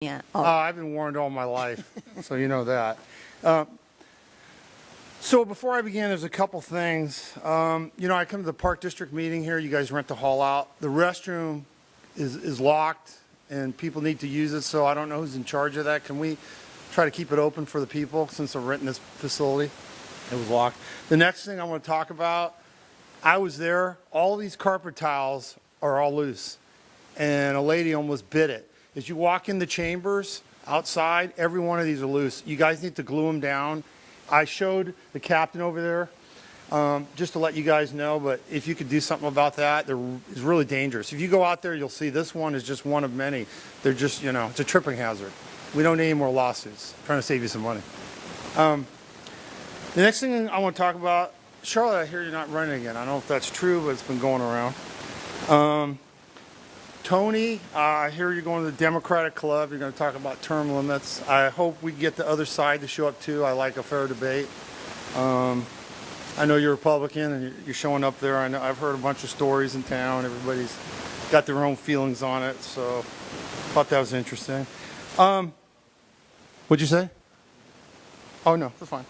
Yeah. I've been warned all my life, so you know that. So before I begin, there's a couple things. I come to the Park District meeting here. You guys rent the hall out. The restroom is locked, and people need to use it, so I don't know who's in charge of that. Can we try to keep it open for the people since they're renting this facility? It was locked. The next thing I want to talk about, I was there. All these carpet tiles are all loose, and a lady almost bit it. As you walk in the chambers outside, every one of these are loose. You guys need to glue them down. I showed the captain over there just to let you guys know, but if you could do something about that, it's really dangerous. If you go out there, you'll see this one is just one of many. They're just, it's a tripping hazard. We don't need any more lawsuits. I'm trying to save you some money. The next thing I want to talk about, Charlotte, I hear you're not running again. I don't know if that's true, but it's been going around. Tony, I hear you're going to the Democratic Club. You're going to talk about term limits. I hope we get the other side to show up too. I like a fair debate. I know you're Republican and you're showing up there. I know I've heard a bunch of stories in town. Everybody's got their own feelings on it, so I thought that was interesting. What'd you say? Oh no, that's fine.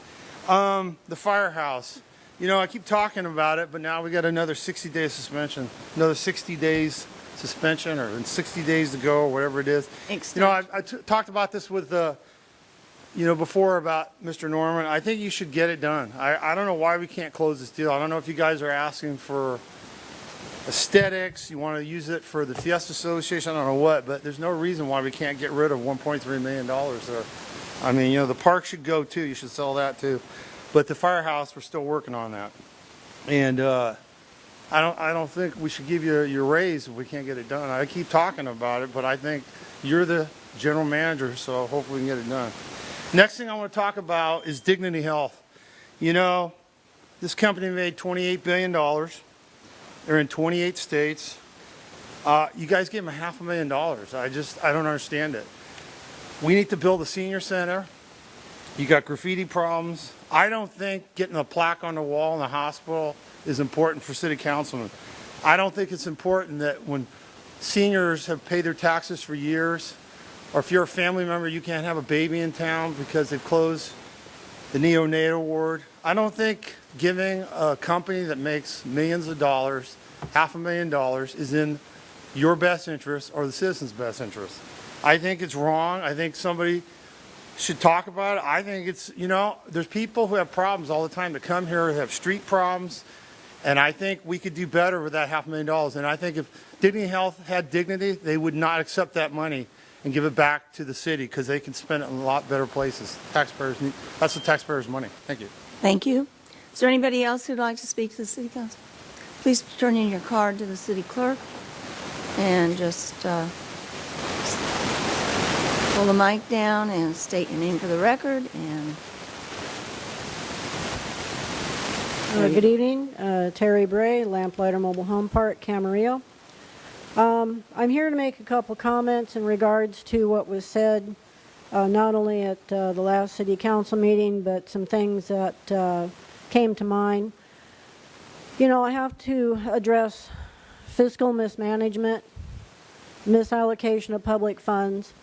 The firehouse. I keep talking about it, but now we got another 60-day suspension. Another 60 days suspension, or in 60 days to go, or whatever it is. I talked about this with before about Mr. Norman. I think you should get it done. I don't know why we can't close this deal. I don't know if you guys are asking for aesthetics, you want to use it for the Fiesta Association, I don't know what, but there's no reason why we can't get rid of $1.3 million there. I mean, the park should go too. You should sell that too. But the firehouse, we're still working on that. And I don't think we should give you your raise if we can't get it done. I keep talking about it, but I think you're the general manager, so hopefully we can get it done. Next thing I want to talk about is Dignity Health. This company made $28 billion. They're in 28 states. You guys gave them $500,000. I don't understand it. We need to build a senior center. You got graffiti problems. I don't think getting a plaque on the wall in the hospital is important for city councilmen. I don't think it's important that when seniors have paid their taxes for years, or if you're a family member, you can't have a baby in town because they've closed the neonatal ward. I don't think giving a company that makes millions of dollars, $500,000, is in your best interest or the citizens' best interest. I think it's wrong. I think somebody should talk about it. I think it's, there's people who have problems all the time that come here who have street problems, and I think we could do better with that $500,000. And I think if Dignity Health had dignity, they would not accept that money and give it back to the city because they can spend it in a lot better places. That's the taxpayers' money. Thank you. Thank you. Is there anybody else who'd like to speak to the City Council? Please turn in your card to the City Clerk and just pull the mic down and state your name for the record. And good evening, Terry Bray, Lamplighter Mobile Home Park, Camarillo. I'm here to make a couple comments in regards to what was said, not only at the last City Council meeting, but some things that came to mind. I have to address fiscal mismanagement, misallocation of public funds,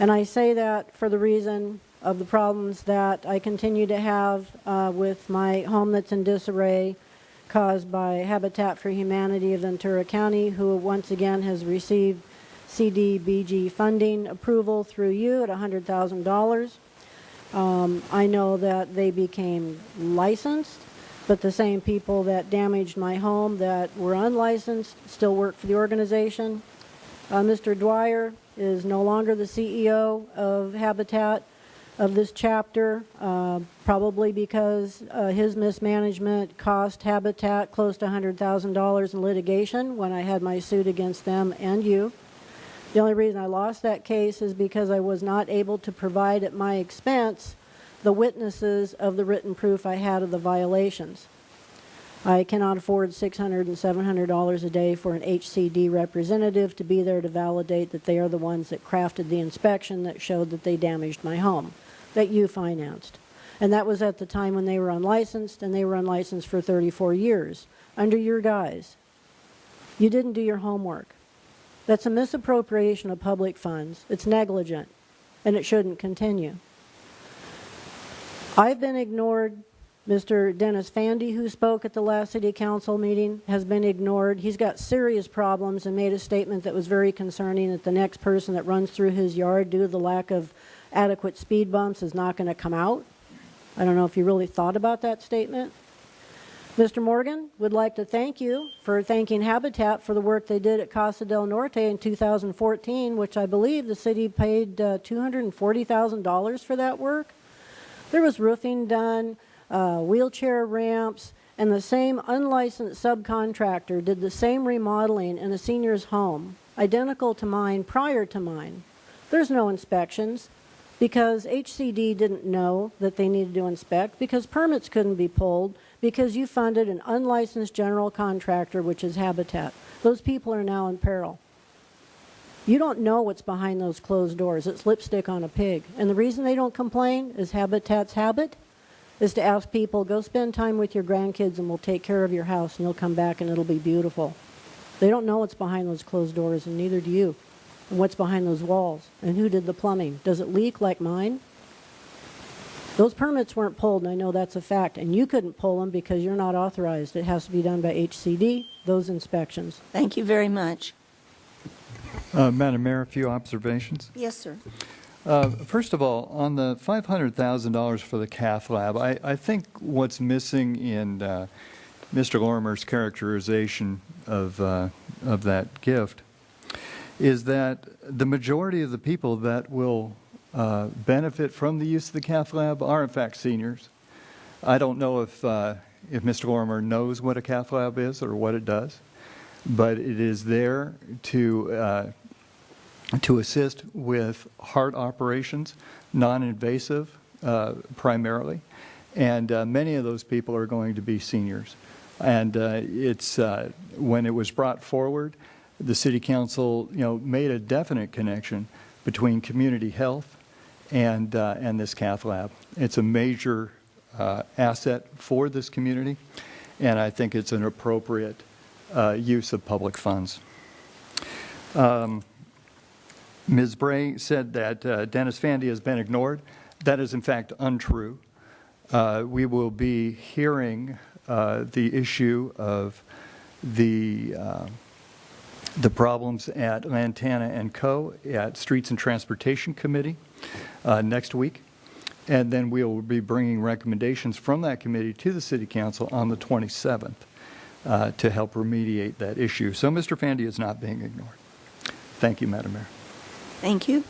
and I say that for the reason of the problems that I continue to have with my home that's in disarray, caused by Habitat for Humanity of Ventura County, who once again has received CDBG funding approval through you at $100,000. I know that they became licensed, but the same people that damaged my home that were unlicensed still work for the organization. Mr. Dwyer is no longer the CEO of Habitat of this chapter, probably because his mismanagement cost Habitat close to $100,000 in litigation when I had my suit against them and you. The only reason I lost that case is because I was not able to provide at my expense the witnesses of the written proof I had of the violations. I cannot afford $600 and $700 a day for an HCD representative to be there to validate that they are the ones that crafted the inspection that showed that they damaged my home, that you financed. And that was at the time when they were unlicensed, and they were unlicensed for 34 years under your guise. You didn't do your homework. That's a misappropriation of public funds. It's negligent, and it shouldn't continue. I've been ignored. Mr. Dennis Fandy, who spoke at the last city council meeting, has been ignored. He's got serious problems and made a statement that was very concerning that the next person that runs through his yard due to the lack of adequate speed bumps is not going to come out. I don't know if you really thought about that statement. Mr. Morgan would like to thank you for thanking Habitat for the work they did at Casa del Norte in 2014, which I believe the city paid $240,000 for that work. There was roofing done, wheelchair ramps, and the same unlicensed subcontractor did the same remodeling in a senior's home, identical to mine prior to mine. There's no inspections because HCD didn't know that they needed to inspect, because permits couldn't be pulled, because you funded an unlicensed general contractor, which is Habitat. Those people are now in peril. You don't know what's behind those closed doors. It's lipstick on a pig. And the reason they don't complain is Habitat's habit is to ask people, go spend time with your grandkids and we'll take care of your house and you'll come back and it'll be beautiful. They don't know what's behind those closed doors, and neither do you. And what's behind those walls, and who did the plumbing. Does it leak like mine? Those permits weren't pulled, and I know that's a fact, and you couldn't pull them because you're not authorized. It has to be done by HCD, those inspections. Thank you very much. Madam Mayor, a few observations. Yes, sir. First of all, on the $500,000 for the cath lab, I think what's missing in Mr. Lorimer's characterization of that gift is that the majority of the people that will benefit from the use of the cath lab are in fact seniors. I don't know if Mr. Lorimer knows what a cath lab is or what it does, but it is there to assist with heart operations, non-invasive primarily, and many of those people are going to be seniors. And it's when it was brought forward, the City Council, made a definite connection between community health and this cath lab. It's a major asset for this community, and I think it's an appropriate use of public funds. Ms. Bray said that Dennis Fandy has been ignored. That is, in fact, untrue. We will be hearing the issue of the problems at Lantana & Co. at Streets and Transportation Committee next week. And then we will be bringing recommendations from that committee to the City Council on the 27th to help remediate that issue. So Mr. Fandy is not being ignored. Thank you, Madam Mayor. Thank you.